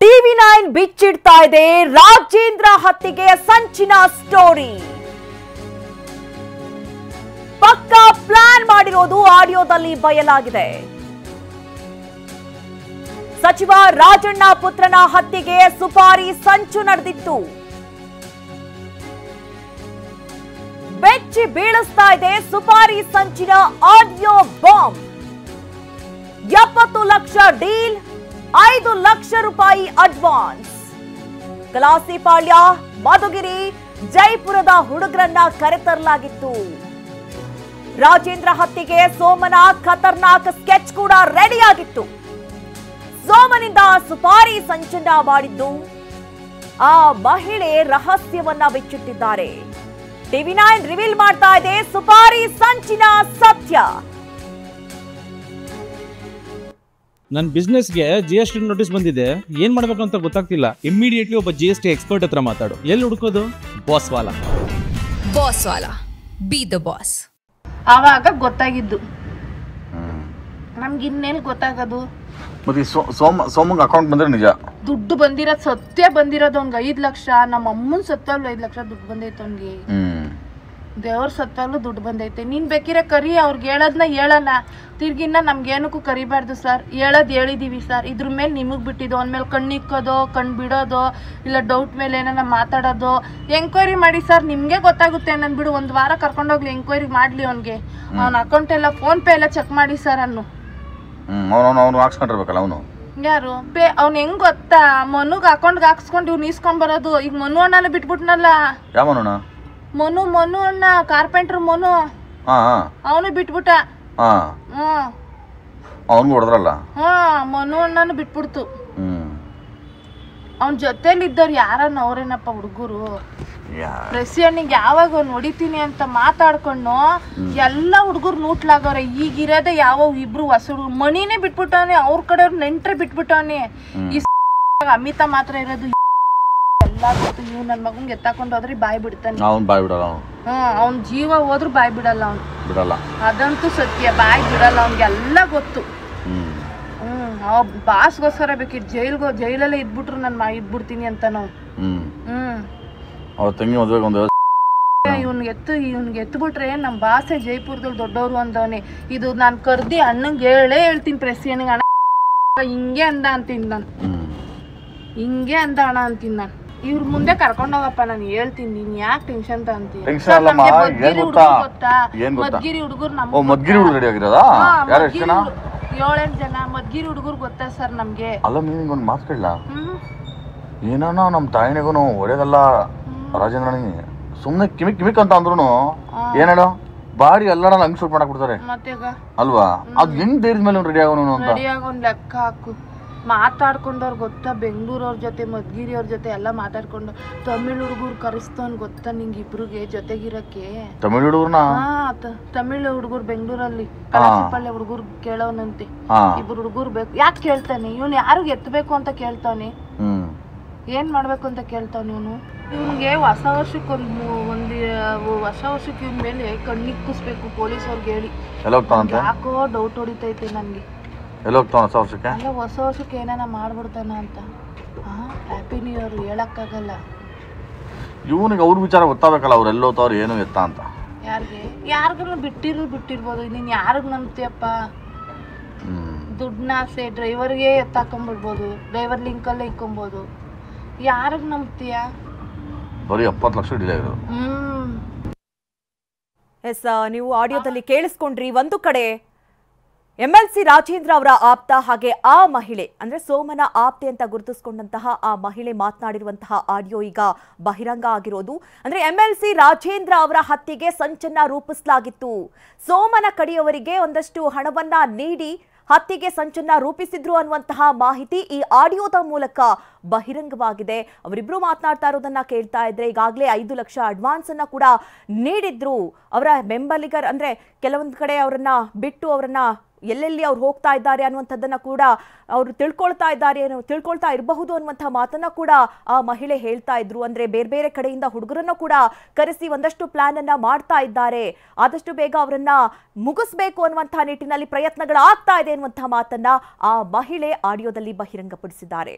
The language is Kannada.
ಟಿವಿ9 ಬಿಚ್ಚಿಡ್ತಾ ಇದೆ ರಾಜೇಂದ್ರ ಹತ್ಯೆಗೆ ಸಂಚಿನ ಸ್ಟೋರಿ. ಪಕ್ಕಾ ಪ್ಲಾನ್ ಮಾಡಿರೋದು ಆಡಿಯೋದಲ್ಲಿ ಬಯಲಾಗಿದೆ. ಸಚಿವ ರಾಜಣ್ಣ ಪುತ್ರನ ಹತ್ಯೆಗೆ ಸುಪಾರಿ ಸಂಚು ನಡೆದಿತ್ತು. ಬೆಚ್ಚಿ ಬೀಳಿಸ್ತಾ ಇದೆ ಸುಪಾರಿ ಸಂಚಿನ audio bomb. 70 lakh deal, 5 lakh ರೂಪಾಯಿ ಅಡ್ವಾನ್ಸ್. ಕಲಾಸಿಪಾಳ್ಯ, ಮಧುಗಿರಿ, ಜೈಪುರದ ಹುಡುಗರನ್ನ ಕರೆತರಲಾಗಿತ್ತು. ರಾಜೇಂದ್ರ ಹತ್ಯೆಗೆ ಸೋಮನ ಖತರ್ನಾಕ್ ಸ್ಕೆಚ್ ಕೂಡ ರೆಡಿಯಾಗಿತ್ತು. ಸೋಮನಿಂದ ಸುಪಾರಿ ಸಂಚನ್ನ ಮಾಡಿದ್ದು ಆ ಮಹಿಳೆ ರಹಸ್ಯವನ್ನ ಬಿಚ್ಚಿಟ್ಟಿದ್ದಾರೆ. ಟಿವಿ9 ರಿವೀಲ್ ಮಾಡ್ತಾ ಇದೆ ಸುಪಾರಿ ಸಂಚಿನ ಸತ್ಯ. ನನ್ನ ಬಿಸ್ನೆಸ್ಗೆ GST ನೋಟಿಸ್ ಬಂದಿದೆ. ಏನ್ ಮಾಡ್ಬೇಕು ಅಂತ ಗೊತ್ತಾಗ್ತಿಲ್ಲ. ಇಮಿಡಿಯೇಟ್ಲಿ ಒಬ್ಬ GST ಎಕ್ಸ್ಪರ್ಟ್ ಹತ್ರ ಮಾತಾಡು. ಎಲ್ಲಿ ಹುಡುಕೋದು? ಬಾಸ್ ವಾಲಾ ಬಿ ದ ಬಾಸ್. ಆವಾಗ ಗೊತ್ತಾಗಿದ್ದು. ನಮ್ಗೆ ಇನ್ನೇನು ಗೊತ್ತಾಗೋದು? ಮತ್ತೆ ಸೋಮಂಗ್ ಅಕೌಂಟ್ ಬಂದ್ರೆ ನಿಜ ದುಡ್ಡು ಬಂದಿರೋದು ಸತ್ಯ ಬಂದಿರೋದು. ಅವ್ನಿಗೆ 5 ಲಕ್ಷ. ನಮ್ಮ ಅಮ್ಮನ ಸತ್ತಲ್ಲೂ 5 ಲಕ್ಷ ದುಡ್ಡು ಬಂದೈತೆ ಅವ್ನಿಗೆ. ದೇವ್ರ ಸತ್ತಲ್ಲೂ ದುಡ್ಡು ಬಂದೈತೆ. ನೀನ್ ಬೇಕಿರೋ ಕರಿ, ಅವ್ರಿಗೆ ಹೇಳೋದನ್ನ ಹೇಳಲ್ಲ. ತಿರ್ಗಿನ್ನ ನಮ್ಗೇನಕ್ಕೂ ಕರಿಬಾರ್ದು ಸರ್. ಹೇಳಿದೀವಿ ಸರ್. ಇದ್ರ ಮೇಲೆ ನಿಮಗ್ ಬಿಟ್ಟಿದ್ದು. ಅವನ ಮೇಲೆ ಕಣ್ಣಿಕ್ಕೋದು, ಕಣ್ ಬಿಡೋದು, ಇಲ್ಲ ಡೌಟ್ ಮೇಲೆ ಏನಾರ ಮಾತಾಡೋದು. ಎಂಕ್ವೈರಿ ಮಾಡಿ ಸರ್, ನಿಮ್ಗೆ ಗೊತ್ತಾಗುತ್ತೆ. ನನ್ ಬಿಡು, 1 ವಾರ ಕರ್ಕೊಂಡೋಗ್ಲಿ, ಎಂಕ್ವೈರಿ ಮಾಡ್ಲಿ. ಅವ್ನಿಗೆ ಅವ್ನ ಅಕೌಂಟ್ ಎಲ್ಲ, ಫೋನ್ ಪೇ ಎಲ್ಲ ಚೆಕ್ ಮಾಡಿ ಸರ್. ಅವನು ಹಾಕ್ಸ್ಕೊಂಡಿರ್ಬೇಕಲ್ಲ. ಅವನು ಯಾರು ಅವ್ನು ಹೆಂಗ್ ಗೊತ್ತಾ? ಮನುಗ್ ಅಕೌಂಟ್ಗೆ ಹಾಕ್ಸ್ಕೊಂಡು ಇವ್ನು ಇಸ್ಕೊಂಡ್ ಬರೋದು. ಈಗ ಮನು ಅಣ್ಣನ ಬಿಟ್ಬಿಟ್ನಲ್ಲ. ಯಾವ ಮನು? ಮನು ಅಣ್ಣ, ಕಾರ್ಪೆಂಟರ್ ಮನು. ಅವನು ಬಿಟ್ಬಿಟ್ಟ. ಅವನ್ ಹೊಡೆದ್ರಲ್ಲ. ಮನು ಅಣ್ಣನು ಬಿಟ್ಬಿಡ್ತು. ಅವನ್ ಜೊತೆಲಿ ಇದ್ದವ್ರು ಯಾರನ್ನ ಅವ್ರೇನಪ್ಪ ಹುಡುಗರು. ಪ್ರೆಸಿಡೆಂಟ್ ಯಾವಾಗ ಅವ್ನು ಹೊಡಿತೀನಿ ಅಂತ ಮಾತಾಡ್ಕೊಂಡು ಎಲ್ಲ ಹುಡುಗರು ನೂಟ್ಲಾಗವ್ರೆ. ಈಗಿರೋದೆ ಯಾವ ಇಬ್ರು ಹೊಸ ಹುಡುಗರು. ಮಣಿನೇ ಬಿಟ್ಬಿಟ್ಟವನೆ. ಅವ್ರ ಕಡೆಯವ್ರು ನೆಂಟ್ರೆ ಬಿಟ್ಬಿಟ್ಟವನೆ. ಈ ಅಮಿತ ಮಾತ್ರ ಇರೋದು. ಎಲ್ಲ ಗೊತ್ತು. ಇವ್ ನನ್ ಮಗನ್ ಎತ್ತಾಕೊಂಡು ಹೋದ್ರೆ ಬಾಯ್ ಬಿಡ್ತಾನೆ. ಅವ್ನ್ ಜೀವ ಹೋದ್ರು ಬಾಯ್ ಬಿಡಲ್ಲ. ಅವ್ನು ಬಿಡಲ್ಲ. ಅದಂತೂ ಸತ್ಯ. ಬಾಯ್ ಬಿಡಲ್ಲ. ಅವ್ನಿಗೆಲ್ಲ ಗೊತ್ತು. ಬಾಸ್ಗೋಸ್ಕರ ಬೇಕಿತ್ತು ಜೈಲಲ್ಲೇ ಇದ್ಬಿಟ್ರು ನನ್ ಇದ್ಬಿಡ್ತೀನಿ ಅಂತ ನಾವು. ಇವ್ನಿಗೆ ಎತ್ಬಿಟ್ರೆ ನಮ್ ಬಾಸೆ ಜೈಪುರದಲ್ಲಿ ದೊಡ್ಡವ್ರು ಅಂದವನೆ. ಇದು ನಾನ್ ಕರ್ದಿ ಅಣ್ಣಂಗೆ ಹೇಳ್ತೀನಿ. ಪ್ರೆಸಿಡೆಂಟ್ ಅಣ್ಣ ಹಿಂಗೆ ಅಂದ ಅಂತೀನಿ ನಾನು. ಹಿಂಗೆ ಅಂದ ಅಣ್ಣ ಅಂತೀನಿ ನಾನು. ಇವ್ರ ಮುಂದೆ ಕರ್ಕೊಂಡ್ ಹೋಗಪ್ಪ, ನಾನು ಹೇಳ್ತೀನಿ. ನೀನ್ ಯಾಕೆ ಟೆನ್ಷನ್ ತಗೊಂತೀನಿ? ಮದ್ಗಿರಿ ಹುಡುಗರು ನಮ್ಮ 7-8 ಜನ ಮದ್ಗಿರಿ ಹುಡುಗರು ಗೊತ್ತಾ ಸರ್ ನಮ್ಗೆ. ಅಲ್ಲ, ನೀನ್ ಮಾತು ಕೇಳಲ್ಲ. ಏನೋ ನಮ್ ತಾಯಿನಿಗೂ ಹೊಡೆದಲ್ಲ ರಾಜೇಂದ್ರನಿಗೆ. ಸುಮ್ನೆ ಕಿಮಿಕ್ ಅಂತ ಅಂದ್ರು ಏನೇಳೋ ಬಾಡಿ ಎಲ್ಲಾರ ಹಂಗ್ ಶೂಟ್ ಮಾಡಕ್ ಬಿಡ್ತಾರೆ ಅಲ್ವಾ? ಅದ್ ಹೆಂಗ್ ಧೈರ್ಯದ ಮೇಲೆ ರೆಡಿ ಆಗೋನು ಅಂತ ಲೆಕ್ಕ ಹಾಕು. ಮಾತಾಡ್ಕೊಂಡವ್ರು ಗೊತ್ತಾ? ಬೆಂಗಳೂರವ್ರ ಜೊತೆ, ಮದ್ಗಿರಿ ಅವ್ರ ಜೊತೆ ಎಲ್ಲ ಮಾತಾಡ್ಕೊಂಡು ತಮಿಳ್ ಹುಡುಗರು ಕರೆಸ್ತವನ್ ಗೊತ್ತಾ ನಿಂಗೆ ಇಬ್ರಿಗೆ ಜೊತೆಗಿರಕ್ಕೆ? ತಮಿಳ್ ಹುಡುಗರ್ನ? ತಮಿಳ್ ಹುಡುಗರು ಬೆಂಗಳೂರಲ್ಲಿ ಕಲಾಸಿಪಾಳ್ಯ ಹುಡುಗರು ಕೇಳೋನಂತೆ. ಇಬ್ರು ಹುಡುಗರು ಬೇಕು. ಯಾಕೆ ಕೇಳ್ತಾನೆ ಇವನು? ಯಾರಿಗ ಎತ್ತಬೇಕು ಅಂತ ಕೇಳ್ತಾನೆ. ಏನ್ ಮಾಡ್ಬೇಕು ಅಂತ ಕೇಳ್ತಾನೆ ಇವನು. ಇವ್ನಿಗೆ ಹೊಸ ವರ್ಷಕ್ಕೆ ಹೊಸ ವರ್ಷಕ್ಕೆ ಇವ್ನ ಮೇಲೆ ಕಣ್ಣಿಕ್ಕಿಸ್ಬೇಕು ಪೊಲೀಸ್ ಅವ್ರಿಗೆ ಹೇಳಿ. ಯಾಕೋ ಡೌಟ್ ಹೊಡಿತೈತೆ ನನ್ಗೆ. ಹೊಸ ವರ್ಷಕ್ಕೆ ಏನಾನ ಮಾಡ್ಬಿಡ್ತಾನ ಅಂತ. ಹ್ಯಾಪಿ ನ್ಯೂ ಇಯರ್ ಹೇಳಕ್ಕಾಗಲ್ಲ. ಇವನಿಗೆ ಅವ್ರ ವಿಚಾರ ಗೊತ್ತಾಗಬೇಕಲ್ಲ. ಅವ್ರು ಎಲ್ಲೋತವ್ರು ಏನು ಎತ್ತ ಅಂತ. ಯಾರಿಗೂ ಬಿಟ್ಟಿರ್ಬೋದು. ನೀನ್ ಯಾರಿಗ್ ನಂಬ್ತೀಯಪ್ಪ? ದುಡ್ನಾಸೆ ಡ್ರೈವರ್ಗೆ ಎತ್ತಾಕೊಂಡ್ಬಿಡ್ಬೋದು. ಡ್ರೈವರ್ ಲಿಂಕಲ್ಲೇ ಇಕ್ಕೊಬೋದು. ಯಾರಿಗ್ ನಂಬ್ತೀಯ? ಬರೀ 70 ಲಕ್ಷ ಡೀಲ್ ಆಗಿರೋದು. ಎಸ್, ನೀವು ಆಡಿಯೋದಲ್ಲಿ ಕೇಳಿಸ್ಕೊಂಡ್ರಿ. ಒಂದು ಕಡೆ MLC ರಾಜೇಂದ್ರ ಅವರ ಆಪ್ತ, ಹಾಗೆ ಆ ಮಹಿಳೆ ಅಂದ್ರೆ ಸೋಮನ ಆಪ್ತೆ ಅಂತ ಗುರುತಿಸಿಕೊಂಡಂತಹ ಆ ಮಹಿಳೆ ಮಾತನಾಡಿರುವಂತಹ ಆಡಿಯೋ ಈಗ ಬಹಿರಂಗ ಆಗಿರೋದು. ಅಂದ್ರೆ MLC ರಾಜೇಂದ್ರ ಅವರ ಹತ್ಯೆಗೆ ಸಂಚನ್ನ ರೂಪಿಸಲಾಗಿತ್ತು. ಸೋಮನ ಕಡೆಯವರಿಗೆ ಒಂದಷ್ಟು ಹಣವನ್ನ ನೀಡಿ ಹತ್ಯೆಗೆ ಸಂಚನ್ನ ರೂಪಿಸಿದ್ರು ಅನ್ನುವಂತಹ ಮಾಹಿತಿ ಈ ಆಡಿಯೋದ ಮೂಲಕ ಬಹಿರಂಗವಾಗಿದೆ. ಅವರಿಬ್ರು ಮಾತನಾಡ್ತಾ ಇರೋದನ್ನ ಕೇಳ್ತಾ ಇದ್ರೆ ಈಗಾಗಲೇ 5 ಲಕ್ಷ ಅಡ್ವಾನ್ಸ್ ಅನ್ನ ಕೂಡ ನೀಡಿದ್ರು. ಅವರ ಬೆಂಬಲಿಗರ್ ಅಂದ್ರೆ ಕೆಲವೊಂದು ಕಡೆ ಅವರನ್ನ ಬಿಟ್ಟು ಅವರನ್ನ ಎಲ್ಲೆಲ್ಲಿ ಅವ್ರು ಹೋಗ್ತಾ ಇದ್ದಾರೆ ಅನ್ನುವಂಥದ್ದನ್ನ ಕೂಡ ಅವರು ತಿಳ್ಕೊಳ್ತಾ ಇರಬಹುದು ಅನ್ನುವಂಥ ಮಾತನ್ನ ಕೂಡ ಆ ಮಹಿಳೆ ಹೇಳ್ತಾ ಇದ್ರು. ಅಂದ್ರೆ ಬೇರೆ ಬೇರೆ ಕಡೆಯಿಂದ ಹುಡುಗರನ್ನ ಕೂಡ ಕರೆಸಿ ಒಂದಷ್ಟು ಪ್ಲಾನ್ ಅನ್ನ ಮಾಡ್ತಾ ಇದ್ದಾರೆ. ಆದಷ್ಟು ಬೇಗ ಅವರನ್ನ ಮುಗಿಸಬೇಕು ಅನ್ನುವಂಥ ನಿಟ್ಟಿನಲ್ಲಿ ಪ್ರಯತ್ನಗಳಾಗ್ತಾ ಇದೆ ಅನ್ನುವಂಥ ಮಾತನ್ನ ಆ ಮಹಿಳೆ ಆಡಿಯೋದಲ್ಲಿ ಬಹಿರಂಗಪಡಿಸಿದ್ದಾರೆ.